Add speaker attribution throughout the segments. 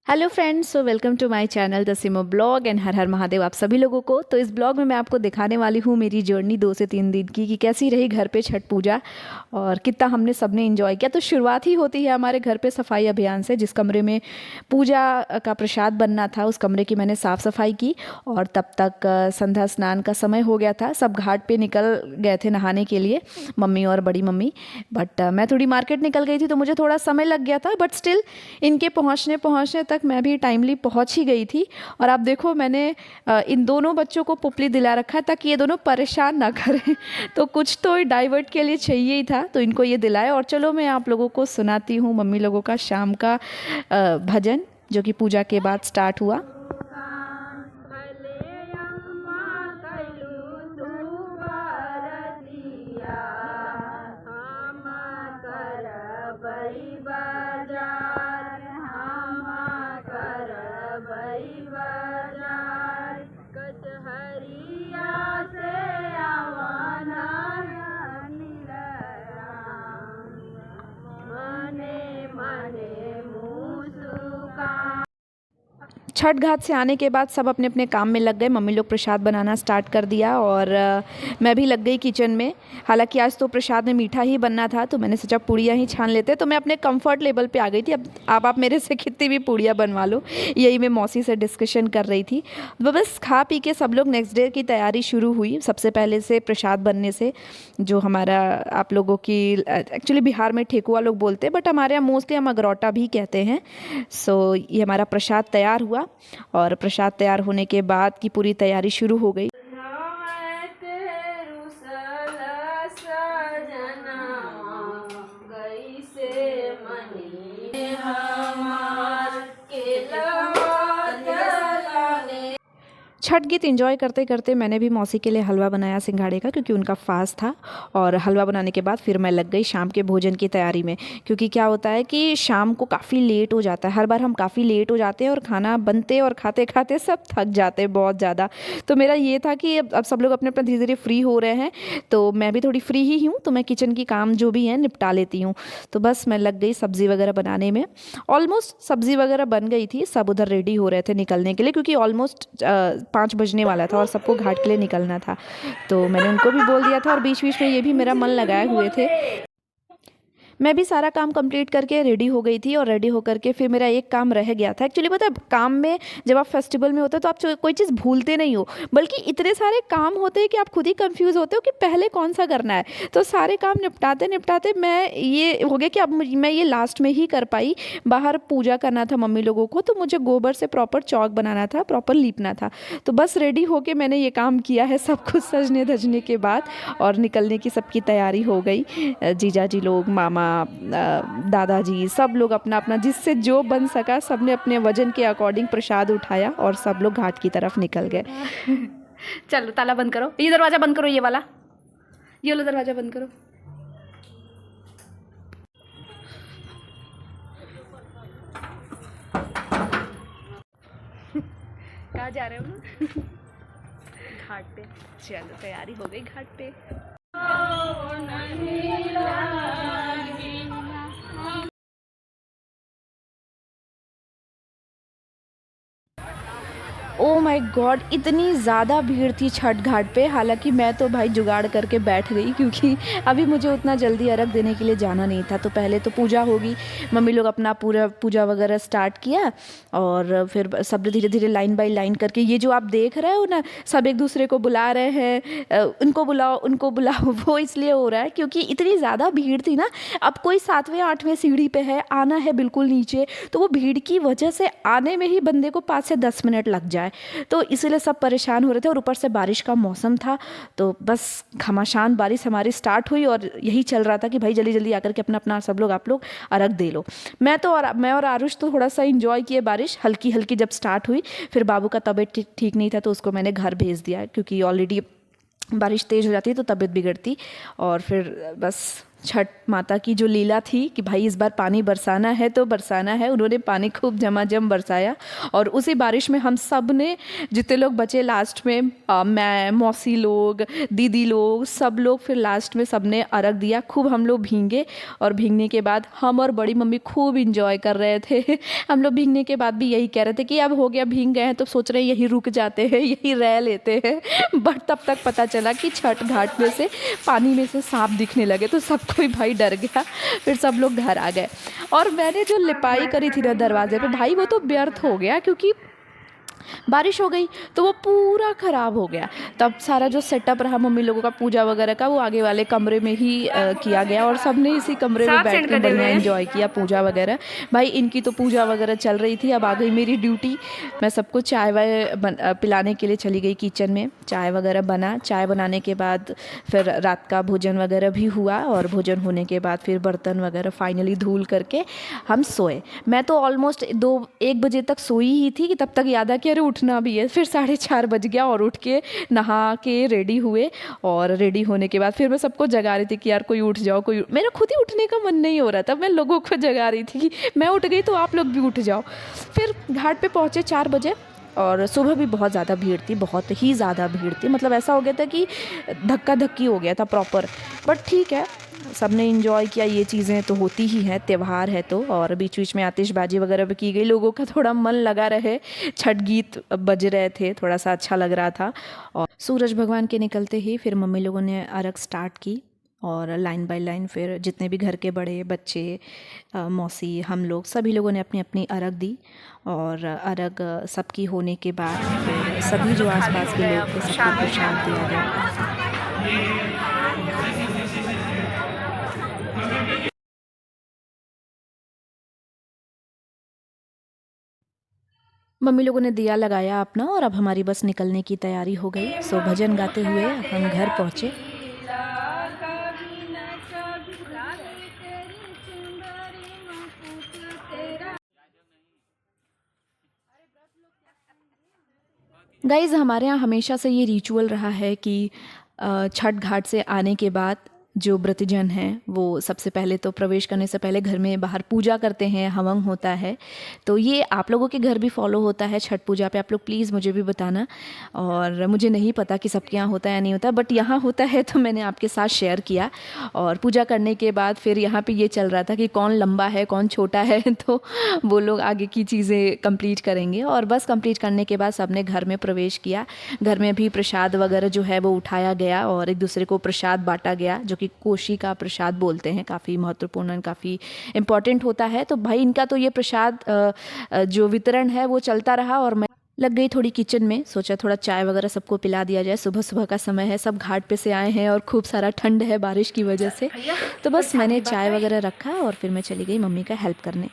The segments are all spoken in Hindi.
Speaker 1: Hello friends, so welcome to my channel the Simo blog and Har Har Mahadev आप सभी लोगों को। तो इस ब्लॉग में मैं आपको दिखाने वाली हूँ मेरी जर्नी 2 से 3 दिन की कि कैसी रही घर पे छठ पूजा और कितना हमने सबने एंजॉय किया। तो शुरुआत ही होती है हमारे घर पे सफाई अभियान से। जिस कमरे में पूजा का प्रसाद बनना था उस कमरे की मैंने साफ़ सफाई की और तब तक संध्या स्नान का समय हो गया था। सब घाट पे निकल गए थे नहाने के लिए, मम्मी और बड़ी मम्मी। बट मैं थोड़ी मार्केट निकल गई थी तो मुझे थोड़ा समय लग गया था, बट स्टिल इनके पहुँचने पहुँचने तक मैं भी टाइमली पहुंच ही गई थी। और आप देखो मैंने इन दोनों बच्चों को पुपली दिला रखा है ताकि ये दोनों परेशान ना करें तो कुछ तो डाइवर्ट के लिए चाहिए ही था, तो इनको ये दिलाया। और चलो मैं आप लोगों को सुनाती हूँ मम्मी लोगों का शाम का भजन जो कि पूजा के बाद स्टार्ट हुआ। छठ घाट से आने के बाद सब अपने अपने काम में लग गए। मम्मी लोग प्रसाद बनाना स्टार्ट कर दिया और मैं भी लग गई किचन में। हालांकि आज तो प्रसाद में मीठा ही बनना था तो मैंने सोचा पूड़ियाँ ही छान लेते, तो मैं अपने कंफर्ट लेवल पे आ गई थी। अब आप मेरे से कितनी भी पूड़ियाँ बनवा लो, यही मैं मौसी से डिस्कशन कर रही थी। बस खा पी के सब लोग नेक्स्ट डे की तैयारी शुरू हुई। सबसे पहले से प्रसाद बनने से, जो हमारा आप लोगों की एक्चुअली बिहार में ठेकुआ लोग बोलते हैं बट हमारे यहाँ मोस्टली हम अगरौटा भी कहते हैं। सो ये हमारा प्रसाद तैयार हुआ और प्रसाद तैयार होने के बाद की पूरी तैयारी शुरू हो गई। छठ गीत एंजॉय करते करते मैंने भी मौसी के लिए हलवा बनाया सिंघाड़े का, क्योंकि उनका फास्ट था। और हलवा बनाने के बाद फिर मैं लग गई शाम के भोजन की तैयारी में, क्योंकि क्या होता है कि शाम को काफ़ी लेट हो जाता है। हर बार हम काफ़ी लेट हो जाते हैं और खाना बनते और खाते खाते सब थक जाते हैं बहुत ज़्यादा। तो मेरा ये था कि अब सब लोग अपने अपने धीरे धीरे फ्री हो रहे हैं तो मैं भी थोड़ी फ्री ही हूँ, तो मैं किचन की काम जो भी है निपटा लेती हूँ। तो बस मैं लग गई सब्ज़ी वगैरह बनाने में। ऑलमोस्ट सब्ज़ी वगैरह बन गई थी, सब उधर रेडी हो रहे थे निकलने के लिए, क्योंकि ऑलमोस्ट 5 बजने वाला था और सबको घाट के लिए निकलना था। तो मैंने उनको भी बोल दिया था और बीच बीच में ये भी मेरा मन लगाए हुए थे। मैं भी सारा काम कंप्लीट करके रेडी हो गई थी और रेडी होकर के फिर मेरा एक काम रह गया था। एक्चुअली पता है, काम में जब आप फेस्टिवल में होते हो तो आप कोई चीज़ भूलते नहीं हो, बल्कि इतने सारे काम होते हैं कि आप खुद ही कंफ्यूज होते हो कि पहले कौन सा करना है। तो सारे काम निपटाते निपटाते मैं ये हो गया कि अब मैं ये लास्ट में ही कर पाई। बाहर पूजा करना था मम्मी लोगों को, तो मुझे गोबर से प्रॉपर चौक बनाना था, प्रॉपर लीपना था। तो बस रेडी होके मैंने ये काम किया है सब कुछ सजने धजने के बाद, और निकलने की सबकी तैयारी हो गई। जीजा जी लोग, मामा, दादाजी, सब लोग अपना अपना जिससे जो बन सका सब ने अपने वजन के अकॉर्डिंग प्रसाद उठाया और सब लोग घाट की तरफ निकल गए। चलो ताला बंद करो, ये दरवाज़ा बंद करो, ये वाला दरवाज़ा बंद करो। कहाँ जा रहे हो? घाट पे। चलो तैयारी हो गई घाट पे। ओ माय गॉड, इतनी ज़्यादा भीड़ थी छठ घाट पे। हालांकि मैं तो भाई जुगाड़ करके बैठ गई, क्योंकि अभी मुझे उतना जल्दी अर्घ देने के लिए जाना नहीं था। तो पहले तो पूजा होगी, मम्मी लोग अपना पूरा पूजा वगैरह स्टार्ट किया और फिर सब धीरे धीरे लाइन बाय लाइन करके, ये जो आप देख रहे हो ना, सब एक दूसरे को बुला रहे हैं, उनको बुलाओ उनको बुलाओ। वो इसलिए हो रहा है क्योंकि इतनी ज़्यादा भीड़ थी ना। अब कोई 7वें 8वें सीढ़ी पे है, आना है बिल्कुल नीचे, तो वो भीड़ की वजह से आने में ही बंदे को 5 से 10 मिनट लग जाए। तो इसीलिए सब परेशान हो रहे थे और ऊपर से बारिश का मौसम था। तो बस घमासान बारिश हमारी स्टार्ट हुई और यही चल रहा था कि भाई जल्दी जल्दी आकर के अपना अपना सब लोग आप लोग अर्घ दे लो। मैं और आरुष तो थोड़ा सा इंजॉय किए बारिश हल्की हल्की जब स्टार्ट हुई। फिर बाबू का तबीयत ठीक नहीं था तो उसको मैंने घर भेज दिया, क्योंकि ऑलरेडी बारिश तेज़ हो जाती है तो तबीयत बिगड़ती। और फिर बस छठ माता की जो लीला थी कि भाई इस बार पानी बरसाना है तो बरसाना है। उन्होंने पानी खूब झमाझम बरसाया और उसी बारिश में हम सब ने, जितने लोग बचे लास्ट में, मैं, मौसी लोग, दीदी लोग, सब लोग फिर लास्ट में सब ने अर्घ दिया। खूब हम लोग भींगे और भींगने के बाद हम और बड़ी मम्मी खूब इंजॉय कर रहे थे। हम लोग भींगने के बाद भी यही कह रहे थे कि अब हो गया, भींग गए हैं तो सोच रहे हैं यही रुक जाते हैं, यही रह लेते हैं। बट तब तक पता चला कि छठ घाट में से पानी में से सांप दिखने लगे तो सब कोई भाई डर गया। फिर सब लोग घर आ गए और मैंने जो लिपाई करी थी ना दरवाजे पे, भाई वो तो व्यर्थ हो गया क्योंकि बारिश हो गई तो वो पूरा ख़राब हो गया। तब सारा जो सेटअप रहा मम्मी लोगों का पूजा वगैरह का, वो आगे वाले कमरे में ही किया गया और सब ने इसी कमरे में बैठ के बढ़िया एंजॉय किया पूजा वगैरह। भाई इनकी तो पूजा वगैरह चल रही थी, अब आ गई मेरी ड्यूटी। मैं सबको चाय वाय पिलाने के लिए चली गई किचन में। चाय वगैरह बना, चाय बनाने के बाद फिर रात का भोजन वगैरह भी हुआ और भोजन होने के बाद फिर बर्तन वगैरह फाइनली धुल करके हम सोए। मैं तो ऑलमोस्ट 1 बजे तक सोई ही थी कि तब तक याद आ कि अरे उठना भी है। फिर 4:30 बज गया और उठ के नहा के रेडी हुए और रेडी होने के बाद फिर मैं सबको जगा रही थी कि यार कोई उठ जाओ, कोई। मेरा खुद ही उठने का मन नहीं हो रहा था, मैं लोगों को जगा रही थी कि मैं उठ गई तो आप लोग भी उठ जाओ। फिर घाट पे पहुँचे 4 बजे और सुबह भी बहुत ज़्यादा भीड़ थी, बहुत ही ज़्यादा भीड़ थी। मतलब ऐसा हो गया था कि धक्का धक्की हो गया था प्रॉपर। बट ठीक है, सब ने इंजॉय किया, ये चीज़ें तो होती ही हैं, त्यौहार है तो। और बीच बीच में आतिशबाजी वगैरह भी की गई, लोगों का थोड़ा मन लगा रहे, छठ गीत बज रहे थे, थोड़ा सा अच्छा लग रहा था। और सूरज भगवान के निकलते ही फिर मम्मी लोगों ने अर्घ स्टार्ट की और लाइन बाय लाइन फिर जितने भी घर के बड़े बच्चे, मौसी, हम लोग सभी लोगों ने अपनी अपनी अर्घ दी। और अर्घ सबकी होने के बाद फिर सभी जो आसपास के लोग थे सबको प्रसाद दिया गया। मम्मी लोगों ने दिया लगाया अपना और अब हमारी बस निकलने की तैयारी हो गई। सो भजन गाते हुए हम घर पहुँचे। गाइज़ हमारे यहाँ हमेशा से ये रिचुअल रहा है कि छठ घाट से आने के बाद जो व्रतजन हैं वो सबसे पहले तो प्रवेश करने से पहले घर में बाहर पूजा करते हैं, हवन होता है। तो ये आप लोगों के घर भी फॉलो होता है छठ पूजा पे? आप लोग प्लीज़ मुझे भी बताना। और मुझे नहीं पता कि सबके यहाँ होता है या नहीं होता, बट यहाँ होता है तो मैंने आपके साथ शेयर किया। और पूजा करने के बाद फिर यहाँ पे ये चल रहा था कि कौन लंबा है कौन छोटा है, तो वो लोग आगे की चीज़ें कंप्लीट करेंगे। और बस कंप्लीट करने के बाद सबने घर में प्रवेश किया। घर में भी प्रसाद वगैरह जो है वो उठाया गया और एक दूसरे को प्रसाद बांटा गया, जो कि कोशी का प्रसाद बोलते हैं। काफ़ी महत्वपूर्ण, काफ़ी इम्पॉर्टेंट होता है। तो भाई इनका तो ये प्रसाद जो वितरण है वो चलता रहा और मैं लग गई थोड़ी किचन में। सोचा थोड़ा चाय वगैरह सबको पिला दिया जाए, सुबह सुबह का समय है, सब घाट पे से आए हैं और खूब सारा ठंड है बारिश की वजह से। तो बस मैंने चाय वगैरह रखा और फिर मैं चली गई मम्मी का हेल्प करने।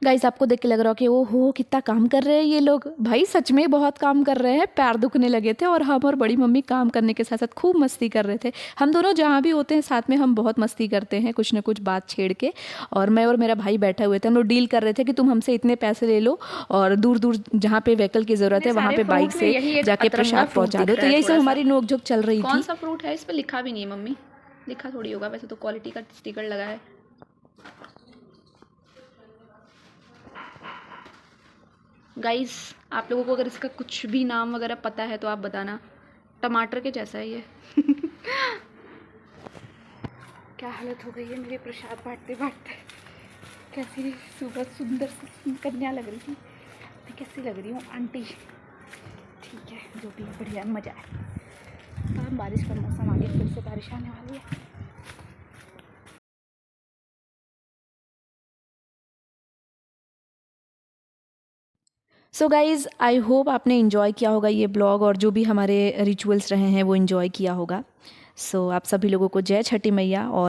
Speaker 1: गाइस आपको देख के लग रहा हो कि ओहो कितना काम कर रहे हैं ये लोग। भाई सच में बहुत काम कर रहे हैं, पैर दुखने लगे थे और हम और बड़ी मम्मी काम करने के साथ साथ खूब मस्ती कर रहे थे। हम दोनों जहाँ भी होते हैं साथ में हम बहुत मस्ती करते हैं, कुछ ना कुछ बात छेड़ के। और मैं और मेरा भाई बैठे हुए थे, हम लोग डील कर रहे थे कि तुम हमसे इतने पैसे ले लो और दूर दूर जहाँ पे व्हीकल की ज़रूरत है वहाँ पे बाइक से जाके प्रसाद पहुँचा दो। तो यही सब हमारी नोकझोंक चल रही थी।
Speaker 2: कौन सा फ्रूट है? इस पर लिखा भी नहीं है मम्मी, लिखा थोड़ी होगा, वैसे तो क्वालिटी का स्टिकर लगा है। गाइस आप लोगों को अगर इसका कुछ भी नाम वगैरह पता है तो आप बताना। टमाटर के जैसा है ये। क्या हालत हो गई है मेरी प्रसाद बांटते बांटते। कैसी सुबह सुंदर सी कन्या लग रही थी, मैं कैसी लग रही हूँ आंटी? ठीक है, जो भी बढ़िया, मज़ा है। बारिश का मौसम आ गया, फिर से बारिश आने वाली है।
Speaker 1: सो गाइज़ आई होप आपने इन्जॉय किया होगा ये ब्लॉग और जो भी हमारे रिचुअल्स रहे हैं वो इन्जॉय किया होगा। सो आप सभी लोगों को जय छठी मैया। और